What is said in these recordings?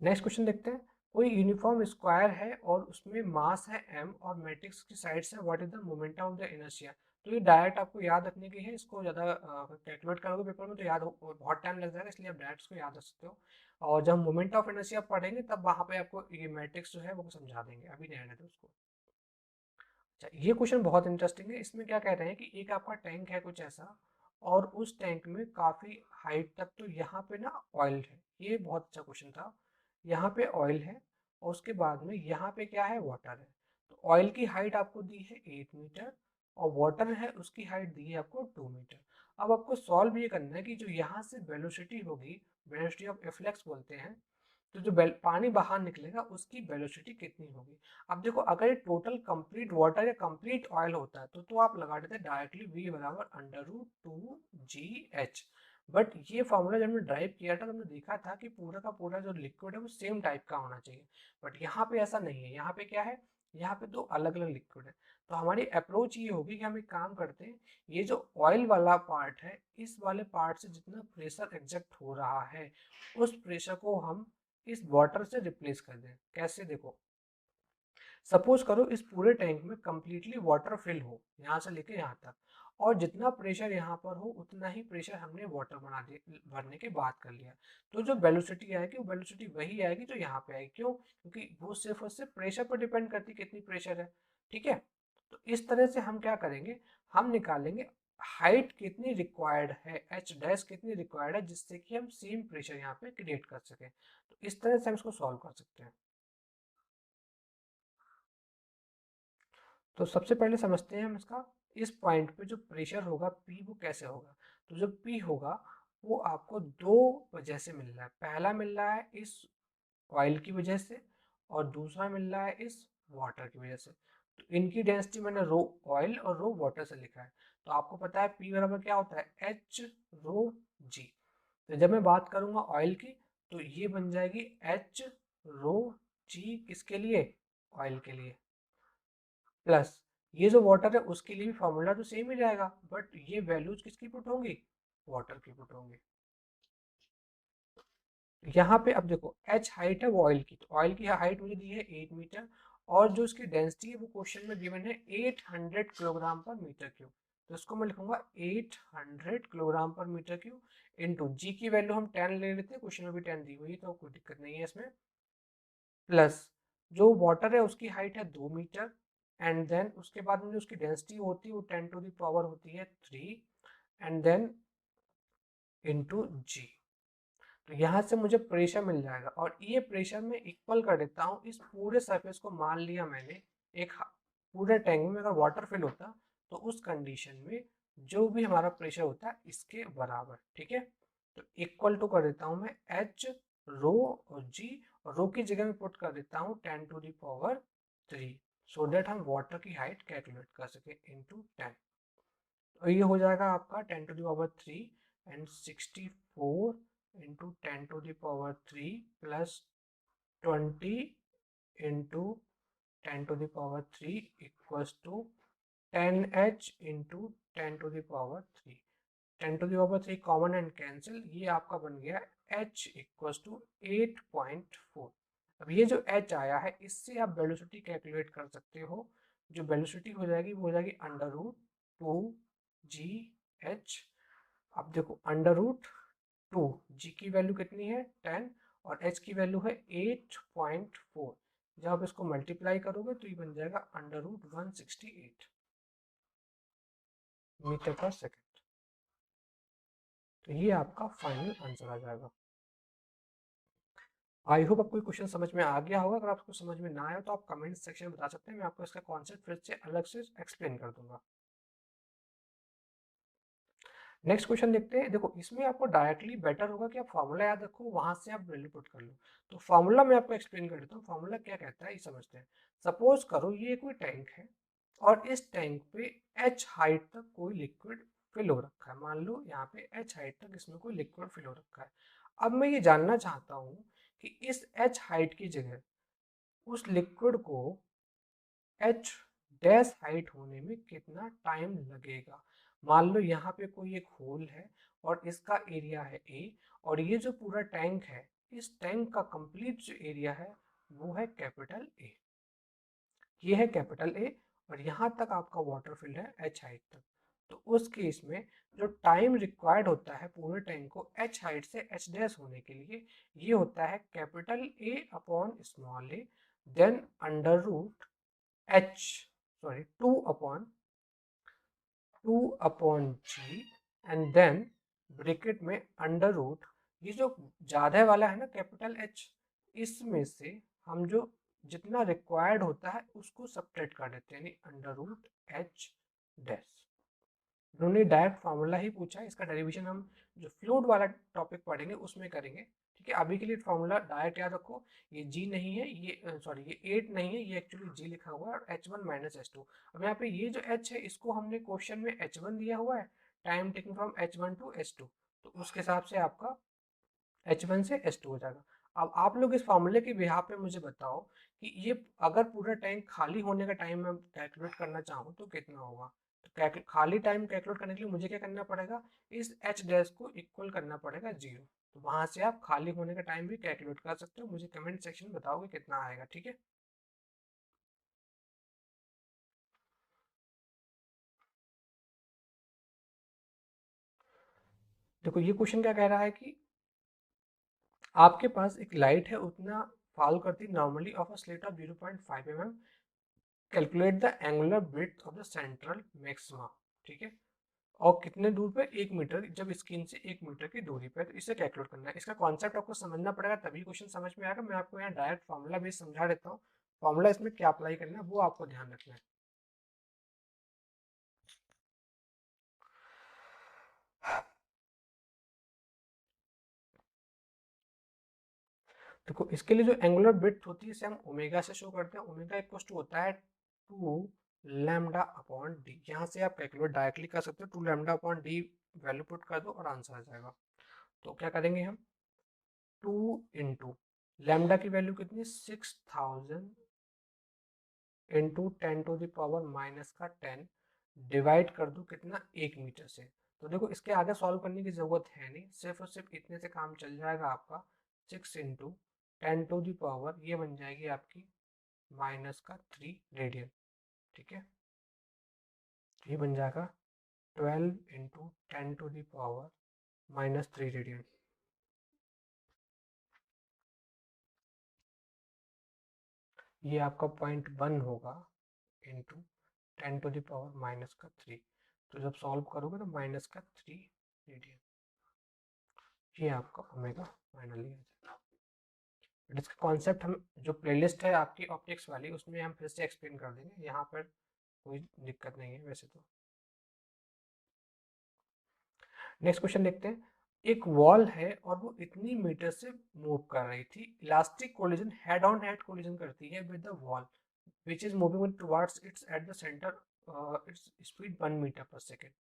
Next question देखते हैं। कोई यूनिफॉर्म स्क्वायर है और उसमें मास है m और मैट्रिक्स की साइड्स है, what is the momentum of the inertia. तो ये डायरेक्ट आपको याद रखने की है, इसको ज़्यादा कैलकुलेट करोगे पेपर में तो याद बहुत टाइम लग जाएगा, इसलिए आप डायरेक्ट इसको याद रख सकते हो। और जब मोमेंट ऑफ इनर्शिया पढ़ेंगे तब वहाँ पे आपको ये मैट्रिक्स जो है वो समझा देंगे, अभी नहीं आने दो उसको। अच्छा, ये क्वेश्चन बहुत इंटरेस्टिंग है। इसमें क्या कह रहे हैं कि एक आपका टैंक है कुछ ऐसा, और उस टैंक में काफ़ी हाइट तक तो यहाँ पे ना ऑयल है। ये बहुत अच्छा क्वेश्चन था। यहाँ पे ऑयल है और उसके बाद में यहाँ पे क्या है, वाटर है। तो ऑयल की हाइट आपको दी है 8 मीटर और वाटर है उसकी हाइट दी है आपको 2 मीटर। अब आपको सॉल्व ये करना है कि जो यहाँ से वेलोसिटी होगी, वेलोसिटी ऑफ एफ्लेक्स बोलते हैं, तो जो पानी बाहर निकलेगा उसकी वेलोसिटी कितनी होगी। अब देखो, अगर ये टोटल कंप्लीट वाटर या कंप्लीट ऑयल होता है तो आप लगा देते डायरेक्टली v बराबर √2gh। बट ये फॉर्मूला जब हमने ड्राइव किया था तो हमने देखा था कि पूरा का पूरा जो लिक्विड है वो सेम टाइप का होना चाहिए। बट यहाँ पे ऐसा नहीं है, यहाँ पे क्या है, यहाँ पे दो अलग अलग लिक्विड है। तो हमारी अप्रोच ये होगी कि हम एक काम करते हैं, ये जो ऑयल वाला पार्ट है इस वाले पार्ट से जितना प्रेशर एग्जैक्ट हो रहा है उस प्रेशर को हम इस वाटर से रिप्लेस कर दें। कैसे, देखो, सपोज करो इस पूरे टैंक में कंप्लीटली वाटर फिल हो यहाँ से लेके यहाँ तक, और जितना प्रेशर यहाँ पर हो उतना ही प्रेशर हमने वाटर बना दे भरने के बाद कर लिया। तो जो वेलोसिटी आएगी वो वेलोसिटी वही आएगी जो यहाँ पे आएगी। क्यों? क्योंकि वो सिर्फ और सिर्फ प्रेशर पर डिपेंड करती है कितनी प्रेशर है। ठीक है, तो इस तरह से हम क्या करेंगे, हम निकालेंगे हाइट कितनी रिक्वायर्ड है, एच डैश कितनी रिक्वायर्ड है, जिससे कि हम सेम प्रेशर यहाँ पे क्रिएट कर सकें। तो इस तरह से हम इसको सॉल्व कर सकते हैं। तो सबसे पहले समझते हैं हम इसका, इस पॉइंट पे जो प्रेशर होगा P वो कैसे होगा। तो जो P होगा वो आपको दो वजह से मिल रहा है। पहला मिल रहा है इस ऑयल की वजह से और दूसरा मिल रहा है इस वाटर की वजह से। तो इनकी डेंसिटी मैंने रो ऑयल और रो वाटर से लिखा है। तो आपको पता है P बराबर क्या होता है, H रो G। तो जब मैं बात करूंगा ऑयल की तो ये बन जाएगी H रो G, किसके लिए, ऑयल के लिए, प्लस ये जो वाटर है उसके लिए भी फॉर्मूला तो सेम ही रहेगा, बट ये वैल्यूज किसकी पुट होंगी, वाटर की पुट होंगी। यहाँ पे अब देखो h हाइट है वो ऑयल की, तो ऑयल की हाइट मुझे दी है 8 मीटर और जो इसकी डेंसिटी है वो क्वेश्चन में गिवन है 800 किलोग्राम पर मीटर क्यूब। तो इसको मैं लिखूंगा 800 किलोग्राम पर मीटर क्यूब इंटू जी की वैल्यू हम 10 ले लेते हैं, क्वेश्चन में भी 10 दी हुई है तो कोई दिक्कत नहीं है इसमें, प्लस जो वाटर है उसकी हाइट है 2 मीटर एंड देन उसके बाद में जो उसकी डेंसिटी होती है वो 10 टू द पावर होती है 3 एंड देन इनटू जी। तो यहाँ से मुझे प्रेशर मिल जाएगा और ये प्रेशर मैं इक्वल कर देता हूँ इस पूरे सरफेस को। मान लिया मैंने एक पूरे टैंक में अगर वाटर फिल होता तो उस कंडीशन में जो भी हमारा प्रेशर होता है इसके बराबर। ठीक है, तो इक्वल टू कर देता हूँ मैं एच रो और जी, और रो की जगह में पुट कर देता हूँ 10 to the power 3 so that हम वाटर की हाइट कैलकुलेट कर सके इंटू 10। तो ये हो जाएगा आपका 10 to the power 3 and 64 into 10 to the power 3 plus 20 into 10 to the power 3 equals to 10h into 10 to the power 3। 10 to the power 3 common and cancel, ये आपका बन गया h इक्वल्स टू 8.4। अब ये जो h आया है इससे आप वेलोसिटी कैलकुलेट कर सकते हो। जो वेलोसिटी हो जाएगी वो हो जाएगी √2gh। अब देखो √2, जी की वैल्यू कितनी है 10 और h की वैल्यू है 8.4। जब आप इसको मल्टीप्लाई करोगे तो ये बन जाएगा √168 मीटर पर सेकेंड। तो ये आपका फाइनल आंसर आ जाएगा। आई होप आपको क्वेश्चन समझ में आ गया होगा। अगर आपको समझ में ना आया तो आप कमेंट सेक्शन में बता सकते हैं, मैं आपको इसका कॉन्सेप्ट फिर से अलग से एक्सप्लेन कर दूंगा। नेक्स्ट क्वेश्चन देखते हैं। देखो इसमें आपको डायरेक्टली बेटर होगा कि आप फॉर्मूला याद रखो, वहां से आप वैल्यू पुट कर लो। तो फॉर्मूला मैं आपको एक्सप्लेन कर देता हूँ, फॉर्मूला क्या कहता है ये समझते हैं। सपोज करो ये कोई टैंक है और इस टैंक पे h हाइट तक कोई लिक्विड फिल हो रखा है। मान लो यहाँ पे h हाइट तक इसमें कोई लिक्विड फिल हो रखा है। अब मैं ये जानना चाहता हूँ कि इस h हाइट की जगह उस लिक्विड को h डैश हाइट होने में कितना टाइम लगेगा। मान लो यहाँ पे कोई एक होल है और इसका एरिया है a और ये जो पूरा टैंक है इस टैंक का कंप्लीट जो एरिया है वो है कैपिटल ए, ये है कैपिटल ए, और यहाँ तक आपका वाटर फिल्ड है एच हाइट तक। तो उस केस में जो टाइम रिक्वायर्ड होता है पूरे टैंक को एच हाइट से एच डैश होने के लिए, ये होता है capital A upon small a, then under root h, sorry 2 upon g, and then bracket में अंडर रूट, ये जो ज्यादा वाला है ना कैपिटल एच, इसमें से हम जो जितना रिक्वायर्ड होता है उसको सब्ट्रैक्ट कर देते हैं, यानी अंडर रूट एच डैश। उन्होंने डायरेक्ट फार्मूला ही पूछा है, इसका डेरिवेशन हम जो फ्लूइड वाला टॉपिक पढ़ेंगे उसमें करेंगे। ठीक है, अभी के लिए फार्मूला डायरेक्ट याद रखो, ये जी नहीं है, ये सॉरी ये 8 नहीं है, ये एक्चुअली जी लिखा हुआ है, और h1 माइनस h2। अब यहाँ पे ये जो h है इसको हमने क्वेश्चन में h1 दिया हुआ है, time taking from h1 to h2, तो उसके हिसाब से आपका h1 से h2 हो जाएगा। अब आप लोग इस फार्मूले के बिहाफ पे मुझे बताओ कि ये अगर पूरा टैंक खाली होने का टाइम मैं कैलकुलेट करना चाहूँ तो कितना होगा। तो खाली टाइम कैलकुलेट करने के लिए मुझे क्या करना पड़ेगा, इस एच डैश को इक्वल करना पड़ेगा 0। तो वहां से आप खाली होने का टाइम भी कैलकुलेट कर सकते हो, मुझे कमेंट सेक्शन में बताओगे कितना आएगा। ठीक है, देखो ये क्वेश्चन क्या कह रहा है कि आपके पास एक लाइट है, उतना फॉलो करती normally of a slit of 0.5 mm, calculate the angular breadth of the central maxima. ठीक है, और कितने दूर पे, 1 मीटर, जब स्क्रीन से 1 मीटर की दूरी पे, तो इसे कैलकुलेट करना है। इसका कॉन्सेप्ट आपको समझना पड़ेगा तभी क्वेश्चन समझ में आएगा। मैं आपको यहाँ डायरेक्ट फॉर्मूला भी समझा देता हूँ, फॉर्मूला इसमें क्या अप्लाई करना है वो आपको ध्यान रखना है। देखो इसके लिए जो एंगुलर ब्रेड्थ होती है इसे हम ओमेगा से शो करते हैं। ओमेगा इक्वल टू होता है 2 लैम्डा अपॉन डी। यहाँ से आप कैलकुलेट डायरेक्टली कर सकते हो, 2 lambda upon D value put कर दो और आंसर आ जाएगा। तो क्या करेंगे हम, 2 इंटू लैम्डा की वैल्यू कितनी, 6000 इंटू 10⁻⁻10 डिवाइड कर दो कितना, 1 मीटर से। तो देखो इसके आगे सॉल्व करने की जरूरत है नहीं, सिर्फ और सिर्फ इतने से काम चल जाएगा आपका। 6 इंटू 10⁻, ये बन जाएगी आपकी -3 रेडियन। ठीक है, ये बन जाएगा 12 इंटू 10⁻⁻3 रेडियन। ये आपका 0.1 होगा इंटू 10⁻⁻3। तो जब सॉल्व करोगे तो -3 रेडियन, ये आपका ओमेगा फाइनली आ जाएगा। बट इसका कॉन्सेप्ट हम जो प्लेलिस्ट है आपकी ऑप्टिक्स वाली उसमें हम फिर से एक्सप्लेन कर देंगे, यहाँ पर कोई दिक्कत नहीं है वैसे तो। नेक्स्ट क्वेश्चन देखते हैं। एक वॉल है और वो इतनी मीटर से मूव कर रही थी, elastic collision head on head collision करती है with the wall which is moving towards its at the center, its speed 1 meter per second.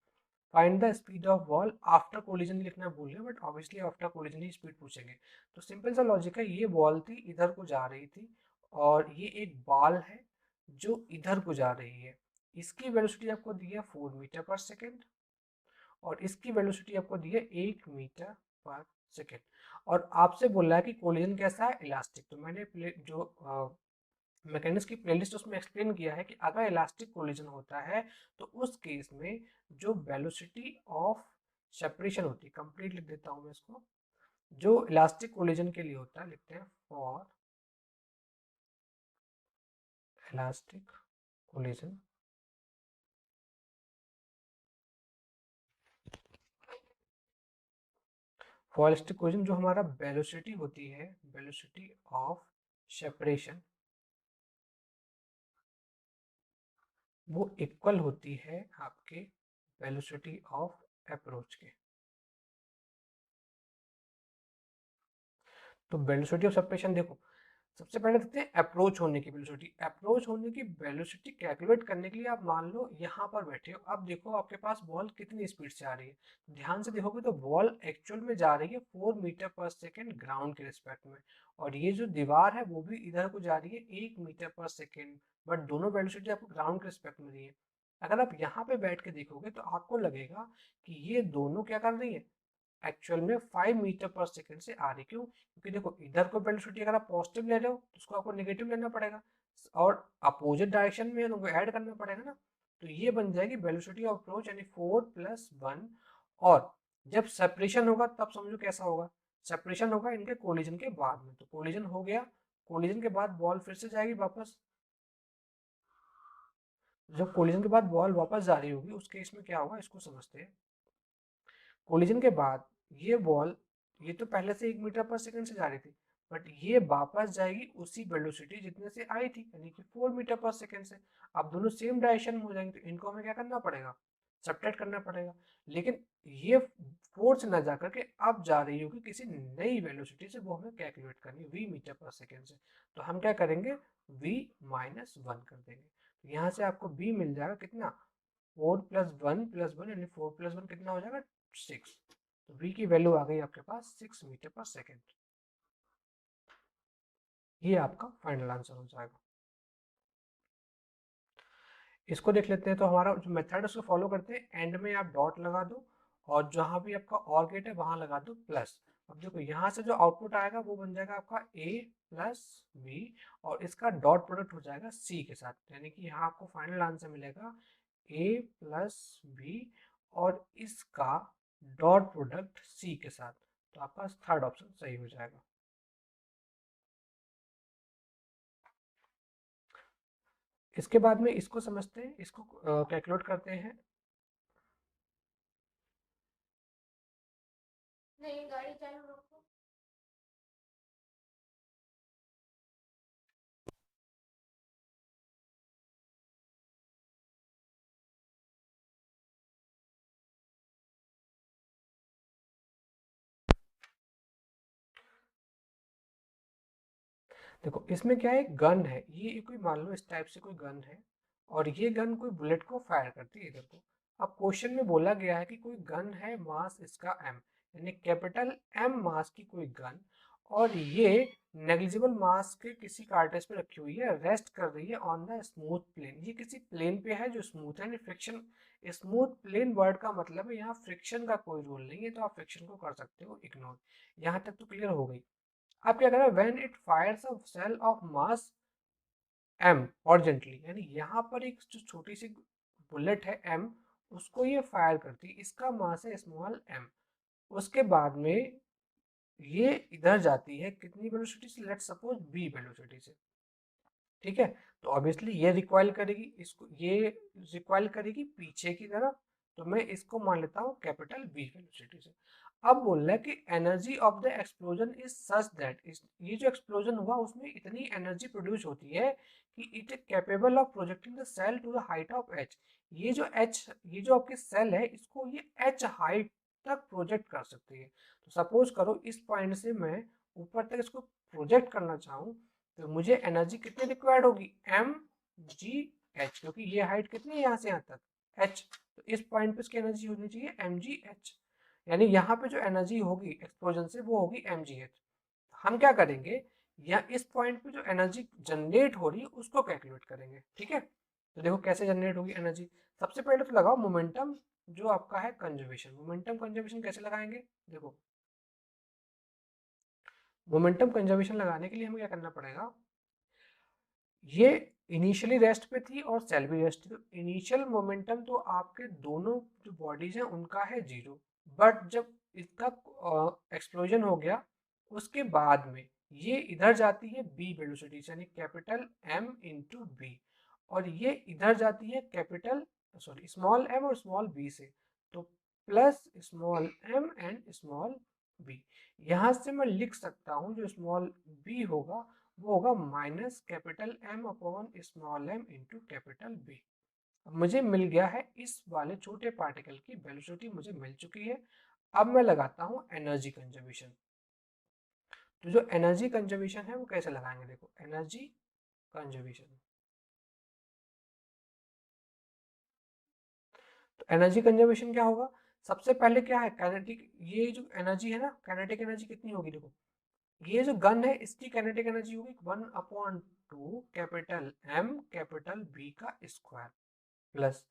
Find the speed of wall after collision लिखना भूल गए, but obviously after collision he speed पूछेंगे। तो simple सा logic है, ये ball थी इधर को जा रही थी, और ये एक बॉल है जो इधर को जा रही है। इसकी वेलोसिटी आपको दी है 4 मीटर पर सेकेंड, और इसकी वेलोसिटी आपको दी है 1 मीटर पर सेकेंड। और आपसे बोल रहा है कि कोलिजन कैसा है, इलास्टिक। तो मैंने जो मैकेनिक्स की प्लेलिस्ट उसमें एक्सप्लेन किया है कि अगर इलास्टिक कोलिजन होता है तो उस केस में जो वेलोसिटी ऑफ सेपरेशन होती है, कंप्लीट लिख देता हूं मैं इसको, जो इलास्टिक कोलिजन के लिए होता है लिखते हैं for elastic collision, for elastic collision जो हमारा वेलोसिटी होती है, वेलोसिटी ऑफ सेपरेशन, वो इक्वल होती है आपके वेलोसिटी ऑफ अप्रोच के। तो वेलोसिटी ऑफ सेपरेशन देखो, सबसे पहले देखते हैं अप्रोच होने की वेलोसिटी। अप्रोच होने की वेलोसिटी कैलकुलेट करने के लिए आप मान लो यहाँ पर बैठे हो, अब देखो आपके पास बॉल कितनी स्पीड से आ रही है। ध्यान से देखोगे तो बॉल एक्चुअल में जा रही है 4 मीटर पर सेकेंड ग्राउंड के रिस्पेक्ट में, और ये जो दीवार है वो भी इधर को जा रही है 1 मीटर पर सेकेंड, बट दोनों वेलोसिटी आपको ग्राउंड के रिस्पेक्ट में दी है। अगर आप यहाँ पे बैठ के देखोगे तो आपको लगेगा कि ये दोनों क्या कर रही है, एक्चुअल में 5 मीटर पर सेकेंड से आ रही। क्यों? क्योंकि देखो इधर को वेलोसिटी अगर आप पॉजिटिव ले रहे हो तो उसको आपको नेगेटिव लेना पड़ेगा, और अपोजिट डायरेक्शन में है तो उनको ऐड करना पड़ेगा ना। तो ये बन जाएगी वेलोसिटी ऑफ अप्रोच यानी 4+1। और जब सेपरेशन होगा तब समझो कैसा होगा, सेपरेशन होगा इनके कोलिजन के बाद में। तो कोलिजन हो गया, कोलिजन के बाद बॉल फिर से जाएगी वापस। जब कोलिजन के बाद बॉल वापस जा रही होगी उस केस में क्या होगा इसको समझते हैं। कोलिजन के बाद ये बॉल, ये तो पहले से 1 मीटर पर सेकंड से जा रही थी, बट ये वापस जाएगी उसी वेलोसिटी जितने से आई थी यानी कि 4 मीटर पर सेकंड से। अब दोनों सेम डायरेक्शन में हो जाएंगे तो इनको हमें क्या करना पड़ेगा, सब्ट्रैक्ट करना पड़ेगा। लेकिन ये 4 से ना जाकर के अब जा रही होगी किसी नई वेलोसिटी से, वो हमें कैलकुलेट करनी है v मीटर पर सेकंड से। तो हम क्या करेंगे, v-1 कर देंगे। तो यहाँ से आपको v मिल जाएगा कितना, 4+1+1 यानी 4+1 कितना हो जाएगा 6। तो v की वैल्यू आ गई आपके पास 6 मीटर पर सेकेंड। ये आपका फाइनल आंसर हो जाएगा। इसको देख लेते हैं। तो हमारा जो मेथड है उसको फॉलो करते हैं। एंड में आप डॉट लगा दो और जहां भी आपका और गेट है वहां लगा दो प्लस। अब देखो यहाँ से जो आउटपुट आएगा वो बन जाएगा आपका a प्लस बी, और इसका डॉट प्रोडक्ट हो जाएगा c के साथ, यानी कि यहाँ आपको फाइनल आंसर मिलेगा a प्लस बी और इसका डॉट प्रोडक्ट c के साथ। तो आपका थर्ड ऑप्शन सही हो जाएगा। इसके बाद में इसको समझते हैं, इसको कैलकुलेट करते हैं। नहीं, गाड़ी चालू रखो। देखो इसमें क्या है, गन है, ये कोई मान लो इस टाइप से कोई गन है और ये गन कोई बुलेट को फायर करती है इधर को। अब क्वेश्चन में बोला गया है कि कोई गन है, मास इसका m, यानी कैपिटल M मास की कोई गन, और ये नेग्लिजिबल मास के किसी कार्टेज पे रखी हुई है, रेस्ट कर रही है ऑन द स्मूथ प्लेन। ये किसी प्लेन पे है जो स्मूथ है, यानी फ्रिक्शन। स्मूथ प्लेन वर्ड का मतलब है यहाँ फ्रिक्शन का कोई रोल नहीं है, तो आप फ्रिक्शन को कर सकते हो इग्नोर। यहाँ तक तो क्लियर हो गई। आप क्या करें, when it fires a shell of mass m horizontally, यानी यहाँ पर एक जो छोटी सी बुलेट है m, उसको ये फायर करती है, इसका मास है स्मॉल m। उसके बाद में ये इधर जाती है कितनी वेलोसिटी से, लेट्स सपोज b वेलोसिटी से, ठीक है। तो ऑब्वियसली ये रिकॉइल करेगी, इसको ये रिकॉइल करेगी पीछे की तरफ। तो मैं इसको मान लेता हूँ कैपिटल V वेलोसिटी से। अब बोल रहा है कि energy of the explosion is such that, ये जो एक्सप्लोजन हुआ उसमें इतनी एनर्जी प्रोड्यूस होती है कि it is capable of projecting the shell to the height of h। ये जो h, ये जो आपकी सेल है इसको ये h हाइट तक प्रोजेक्ट कर सकती है। तो सपोज करो इस पॉइंट से मैं ऊपर तक इसको प्रोजेक्ट करना चाहूँ, तो मुझे एनर्जी कितनी रिक्वायर्ड होगी, एम जी एच, क्योंकि ये हाइट कितनी है यहाँ से यहाँ तक एच। तो इस पॉइंट पे इसकी एनर्जी होनी चाहिए एम जी एच, यानी यहाँ पे जो एनर्जी होगी एक्सप्लोजन से वो होगी एम जी एच। हम क्या करेंगे, या इस पॉइंट पे जो एनर्जी जनरेट हो रही है उसको कैलकुलेट करेंगे, ठीक है। तो देखो कैसे जनरेट होगी एनर्जी। सबसे पहले तो लगाओ मोमेंटम जो आपका है कंजर्वेशन। मोमेंटम कंजर्वेशन कैसे लगाएंगे, देखो मोमेंटम कंजर्वेशन लगाने के लिए हमें क्या करना पड़ेगा, ये इनिशियली रेस्ट पे थी और सेल भी रेस्ट थी, तो इनिशियल मोमेंटम तो आपके दोनों जो बॉडीज हैं उनका है 0। बट जब इसका एक्सप्लोजन हो गया उसके बाद में ये इधर जाती है b वेलोसिटी से, यानी कैपिटल M इंटू बी, और ये इधर जाती है कैपिटल सॉरी स्मॉल m और स्मॉल b से, तो plus small m and small b। यहाँ से मैं लिख सकता हूँ जो स्मॉल b होगा वो होगा minus capital M upon small m into capital B। अब मुझे मिल गया है इस वाले छोटे पार्टिकल की वेलोसिटी मुझे मिल चुकी है। अब मैं लगाता हूँ एनर्जी कंजर्वेशन। तो जो एनर्जी कंजर्वेशन है वो कैसे लगाएंगे, देखो एनर्जी कंजर्वेशन। तो एनर्जी कंजर्वेशन क्या होगा, सबसे पहले क्या है काइनेटिक, ये जो एनर्जी है ना काइनेटिक एनर्जी कितनी होगी, देखो ये जो गन है इसकी काइनेटिक एनर्जी होगी 1/2 कैपिटल M कैपिटल B का स्क्वायर, प्लस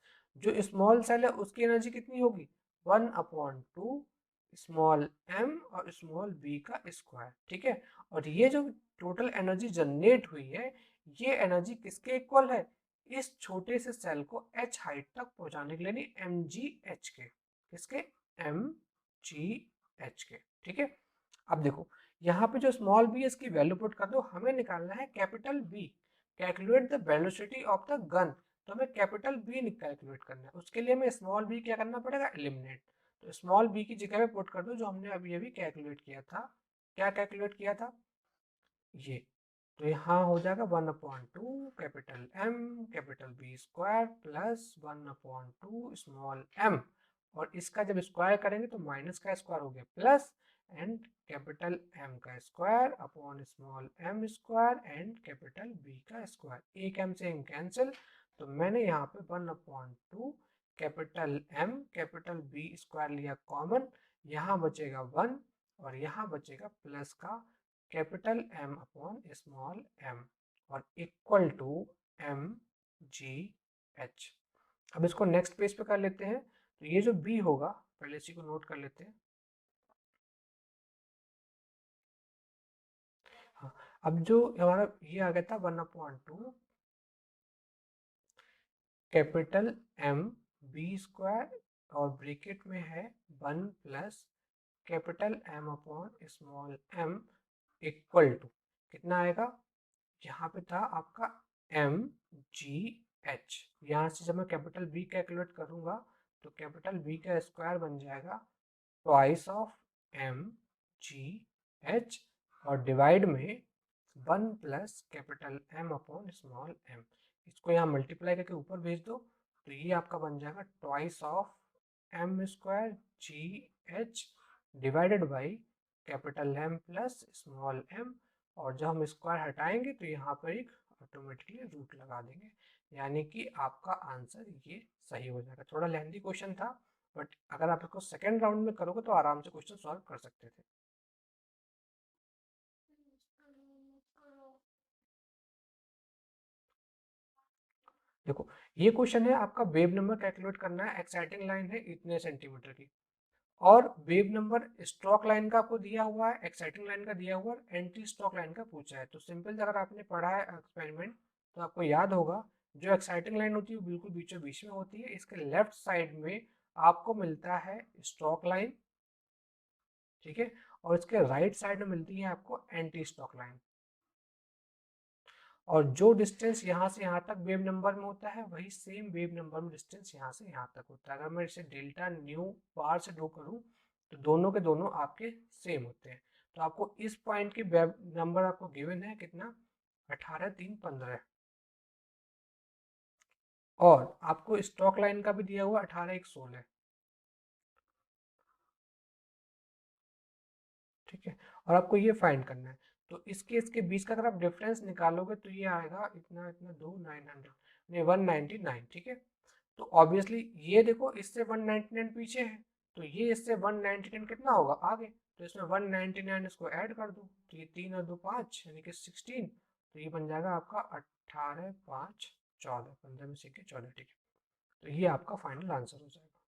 जो स्मॉल सेल है उसकी एनर्जी कितनी होगी 1/2 स्मॉल m और स्मॉल b का स्क्वायर, ठीक है। और ये जो टोटल एनर्जी जनरेट हुई है, ये एनर्जी किसके इक्वल है, इस छोटे से सेल को h हाइट तक पहुंचाने के लिए, यानी mgh के, किसके, mgh के, ठीक है। अब देखो यहाँ पे जो स्मॉल b है इसकी वैल्यू पुट कर दो, हमें निकालना है capital B, calculate the velocity of the gun. तो हमें कैपिटल B कैलकुलेट करना है, उसके लिए हमें स्मॉल b क्या करना पड़ेगा, एलिमिनेट। तो स्मॉल b की जगह पे पुट कर दो जो हमने अभी अभी कैलकुलेट किया था। क्या कैलकुलेट किया था, ये। तो यहाँ हो जाएगा 1/2 capital M capital B square plus 1/2 small m, और इसका जब स्क्वायर करेंगे तो माइनस का स्क्वायर हो गया प्लस, एंड कैपिटल M का square upon small m square and capital B का स्क्वायर। एक m से m कैंसिल, तो मैंने यहाँ पे 1/2 capital M capital B square लिया कॉमन, यहाँ बचेगा 1 और यहाँ बचेगा प्लस का capital M upon small m, और इक्वल टू mgh। अब इसको नेक्स्ट पेज पे कर लेते हैं। तो ये जो b होगा, पहले इसी को नोट कर लेते हैं। हाँ, अब जो हमारा ये आ गया था 1/2 कैपिटल M b स्क्वायर, और ब्रैकेट में है 1 plus capital M upon small m equal to कितना आएगा, यहाँ पे था आपका mgh। यहाँ से जब मैं कैपिटल B कैलकुलेट करूँगा तो कैपिटल B का स्क्वायर बन जाएगा ट्वाइस ऑफ mgh, और डिवाइड में 1 plus capital M upon small m। इसको यहाँ मल्टीप्लाई करके ऊपर भेज दो, तो ये आपका बन जाएगा twice of m square gh divided by capital M plus small m, और जब हम स्क्वायर हटाएंगे तो यहाँ पर एक ऑटोमेटिकली रूट लगा देंगे, यानी कि आपका आंसर ये सही हो जाएगा। थोड़ा लेंथी क्वेश्चन था, बट अगर आप इसको सेकेंड राउंड में करोगे तो आराम से क्वेश्चन सॉल्व कर सकते थे। देखो ये क्वेश्चन है आपका, वेव नंबर कैलकुलेट करना है, एक्साइटिंग लाइन है इतने सेंटीमीटर की, और वेव नंबर स्ट्रोक लाइन का आपको दिया हुआ है, एक्साइटिंग लाइन का दिया हुआ है, एंटी स्ट्रोक लाइन का पूछा है। तो सिंपल अगर आपने पढ़ा है एक्सपेरिमेंट तो आपको याद होगा, जो एक्साइटिंग लाइन होती है बिल्कुल बीचों बीच में होती है, इसके लेफ्ट साइड में आपको मिलता है स्ट्रोक लाइन, ठीक है, और इसके राइट साइड में मिलती है आपको एंटी स्ट्रोक लाइन। और जो डिस्टेंस यहाँ से यहाँ तक वेव नंबर में होता है वही सेम वेव नंबर में डिस्टेंस यहाँ से यहाँ तक होता है। अगर मैं इसे डेल्टा न्यू बार से ड्रॉ करूँ तो दोनों के दोनों आपके सेम होते हैं। तो आपको इस पॉइंट की वेव नंबर आपको गिवन है कितना, 18 3 15, और आपको स्ट्रोक लाइन का भी दिया हुआ 18 1 16, ठीक है। और आपको ये फाइंड करना है, तो इसके बीच का अगर आप डिफरेंस निकालोगे तो ये आएगा इतना इतना 2 900 नहीं 199, ठीक है। तो ऑब्वियसली ये देखो इससे 199 पीछे है, तो ये इससे 199 कितना होगा आगे, तो इसमें 199 इसको ऐड कर दो, तो ये 3 और 2 5 यानी कि 16, तो ये बन जाएगा आपका 18 5 14, 15 में से 14, ठीक है। तो ये आपका फाइनल आंसर हो जाएगा।